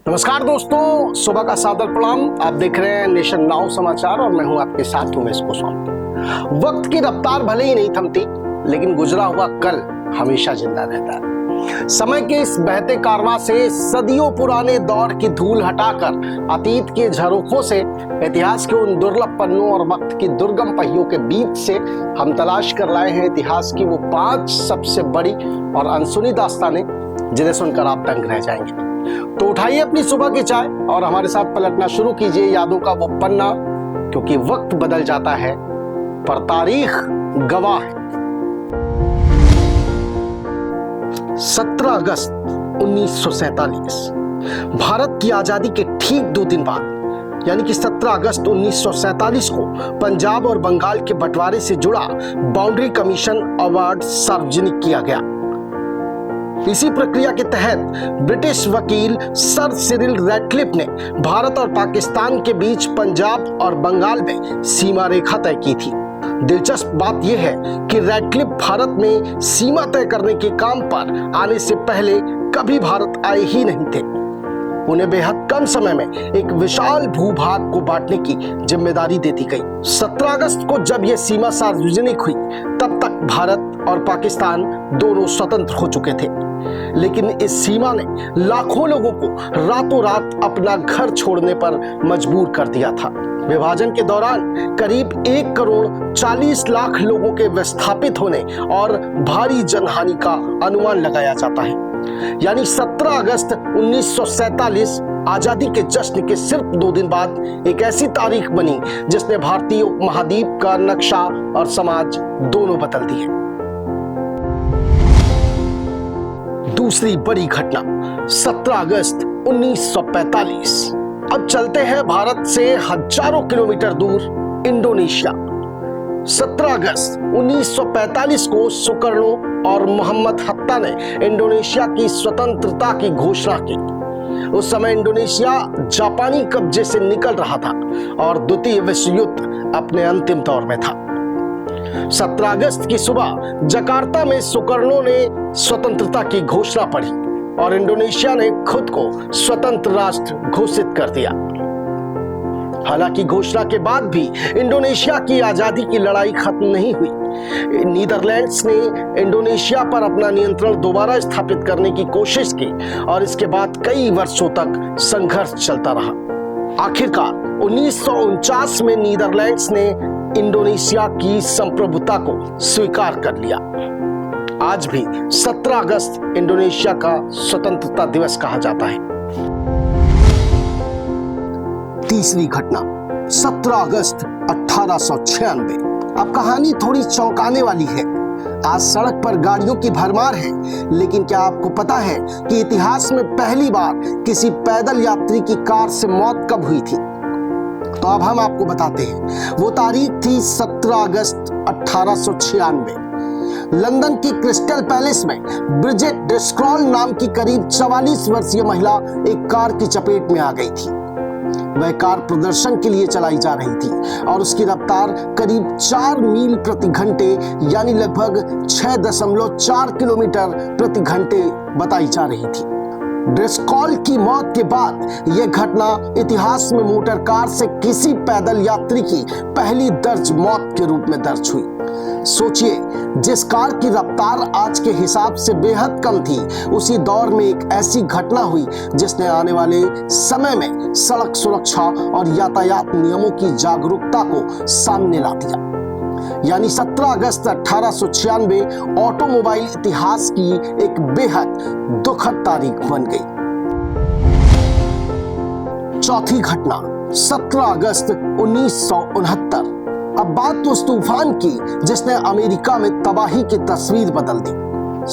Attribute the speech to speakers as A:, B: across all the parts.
A: नमस्कार दोस्तों, सुबह का सादर प्रणाम। आप देख रहे हैं नेशन नाउ समाचार और मैं हूं आपके साथ उमेश गोस्वामी। वक्त की रफ्तार भले ही नहीं थमती, लेकिन गुजरा हुआ कल हमेशा जिंदा रहता है। समय के इस बहते कारवां से सदियों पुराने दौर की धूल हटाकर अतीत के झरोखों से इतिहास के उन दुर्लभ पन्नों और वक्त की दुर्गम पहियों के बीच से हम तलाश कर लाए हैं इतिहास की वो 5 सबसे बड़ी और अनसुनी दास्तानें जिन्हें सुनकर आप दंग रह जाएंगे। तो उठाइए अपनी सुबह की चाय और हमारे साथ पलटना शुरू कीजिए यादों का वो पन्ना, क्योंकि वक्त बदल जाता है पर तारीख गवाह है। 17 अगस्त 1947 भारत की आजादी के ठीक 2 दिन बाद यानी कि 17 अगस्त 1947 को पंजाब और बंगाल के बंटवारे से जुड़ा बाउंड्री कमीशन अवार्ड सार्वजनिक किया गया। इसी प्रक्रिया के तहत ब्रिटिश वकील सर सिरिल रैडक्लिफ ने भारत और पाकिस्तान के बीच पंजाब और बंगाल में सीमा रेखा तय की थी। दिलचस्प बात यह है कि रैडक्लिफ भारत में सीमा तय करने के काम पर आने से पहले कभी भारत आए ही नहीं थे। उन्हें बेहद कम समय में एक विशाल भूभाग को बांटने की जिम्मेदारी दे दी गई। 17 अगस्त को जब यह सीमा सार्वजनिक हुई, तब तक भारत और पाकिस्तान दोनों स्वतंत्र हो चुके थे। लेकिन इस सीमा ने लाखों लोगों को रातों रात अपना घर छोड़ने पर मजबूर कर दिया था। विभाजन के दौरान करीब 1 करोड़ 40 लाख लोगों के विस्थापित होने और भारी जनहानि का अनुमान लगाया जाता है। यानी 17 अगस्त 1947 आजादी के जश्न के सिर्फ 2 दिन बाद एक ऐसी तारीख बनी जिसने भारतीय उपमहाद्वीप का नक्शा और समाज दोनों बदल दिए। दूसरी बड़ी घटना 17 अगस्त 1945। अब चलते हैं भारत से हजारों किलोमीटर दूर इंडोनेशिया। 17 अगस्त 1945 को सुकर्णो और मोहम्मद हत्ता ने इंडोनेशिया की स्वतंत्रता की घोषणा की। उस समय इंडोनेशिया जापानी कब्जे से निकल रहा था और द्वितीय विश्व युद्ध अपने अंतिम दौर में था। 17 अगस्त की सुबह जकार्ता में सुकर्णो ने स्वतंत्रता की घोषणा पढ़ी और इंडोनेशिया ने खुद को स्वतंत्र राष्ट्र घोषित कर दिया। हालांकि घोषणा के बाद भी इंडोनेशिया की आजादी की लड़ाई खत्म नहीं हुई। नीदरलैंड्स ने इंडोनेशिया पर अपना नियंत्रण दोबारा स्थापित करने की कोशिश की और इसके बाद कई वर्षों तक संघर्ष चलता रहा। आखिरकार 1949 में नीदरलैंड्स ने इंडोनेशिया की संप्रभुता को स्वीकार कर लिया। आज भी 17 अगस्त इंडोनेशिया का स्वतंत्रता दिवस कहा जाता है। तीसरी घटना 17 अगस्त 1896। अब कहानी थोड़ी चौंकाने वाली है। आज सड़क पर गाड़ियों की भरमार है, लेकिन क्या आपको पता है कि इतिहास में पहली बार किसी पैदल यात्री की कार से मौत कब हुई थी? तो अब हम आपको बताते हैं। वो तारीख थी 17 अगस्त 1896। लंदन की क्रिस्टल पैलेस में ब्रिजेट डिस्क्रॉल नाम की करीब 44 वर्षीय महिला एक कार की चपेट में आ गई थी। वह कार प्रदर्शन के लिए चलाई जा रही थी और उसकी रफ्तार करीब 4 मील प्रति घंटे यानी लगभग 6.4 किलोमीटर प्रति घंटे बताई जा रही थी। ड्रिस्कॉल की मौत के बाद यह घटना इतिहास में मोटर कार से किसी पैदल यात्री की पहली दर्ज मौत के रूप में दर्ज हुई। सोचिए, जिस कार की रफ्तार आज के हिसाब से बेहद कम थी, उसी दौर में एक ऐसी घटना हुई जिसने आने वाले समय में सड़क सुरक्षा और यातायात नियमों की जागरूकता को सामने ला दिया। यानी 17 अगस्त 1896 ऑटोमोबाइल इतिहास की एक बेहद दुखद तारीख बन गई। चौथी घटना 17 अगस्त 1969। अब बात तो उस तूफान की जिसने अमेरिका में तबाही की तस्वीर बदल दी।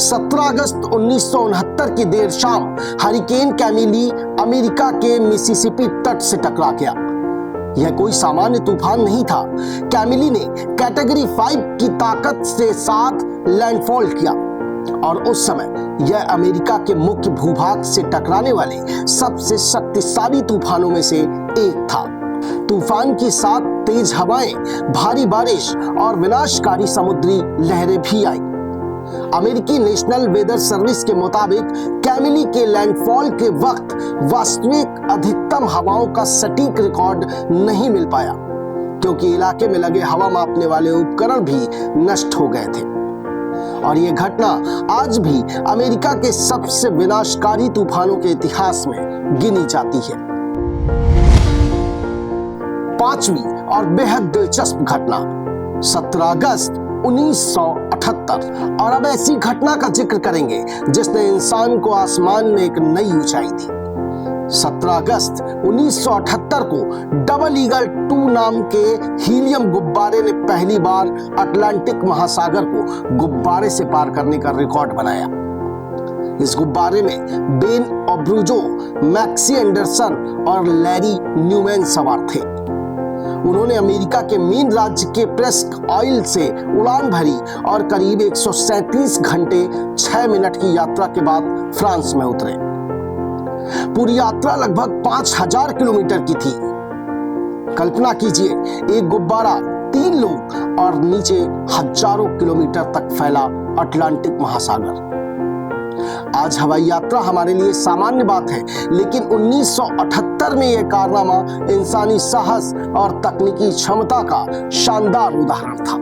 A: 17 अगस्त 1969 की देर शाम हरिकेन कैमिली अमेरिका के मिसिसिपी तट से टकरा गया। यह कोई सामान्य तूफान नहीं था। कैमिली ने कैटेगरी 5 की ताकत के साथ लैंडफॉल किया और उस समय यह अमेरिका के मुख्य भूभाग से टकराने वाले सबसे शक्तिशाली तूफानों में से एक था। तूफान के साथ तेज हवाएं, भारी बारिश और विनाशकारी समुद्री लहरें भी आई। अमेरिकी नेशनल वेदर सर्विस के मुताबिक कैमिली के लैंडफॉल के वक्त वास्तविक अधिकतम हवाओं का सटीक रिकॉर्ड नहीं मिल पाया, क्योंकि इलाके में लगे हवा मापने वाले उपकरण भी नष्ट हो गए थे। और ये घटना आज भी अमेरिका के सबसे विनाशकारी तूफानों के इतिहास में गिनी जाती है। पांचवी और बेहद दिलचस्प घटना 17 अगस्त 1978। और अब ऐसी घटना का जिक्र करेंगे जिसने इंसान को आसमान में एक नई ऊंचाई दी। 17 अगस्त 1978 को डबल ईगल 2 नाम के हीलियम गुब्बारे ने पहली बार अटलांटिक महासागर को गुब्बारे से पार करने का रिकॉर्ड बनाया। इस गुब्बारे में बेन ओब्रूजो, मैक्सी एंडरसन और लैरी न्यूमैन सवार थे। उन्होंने अमेरिका के मेन राज्य के प्रेस्क ऑयल से उड़ान भरी और करीब 137 घंटे 6 मिनट की यात्रा के बाद फ्रांस में उतरे। पूरी यात्रा लगभग 5000 किलोमीटर की थी। कल्पना कीजिए, एक गुब्बारा, 3 लोग और नीचे हजारों किलोमीटर तक फैला अटलांटिक महासागर। आज हवाई यात्रा हमारे लिए सामान्य बात है, लेकिन 1978 में यह कारनामा इंसानी साहस और तकनीकी क्षमता का शानदार उदाहरण था।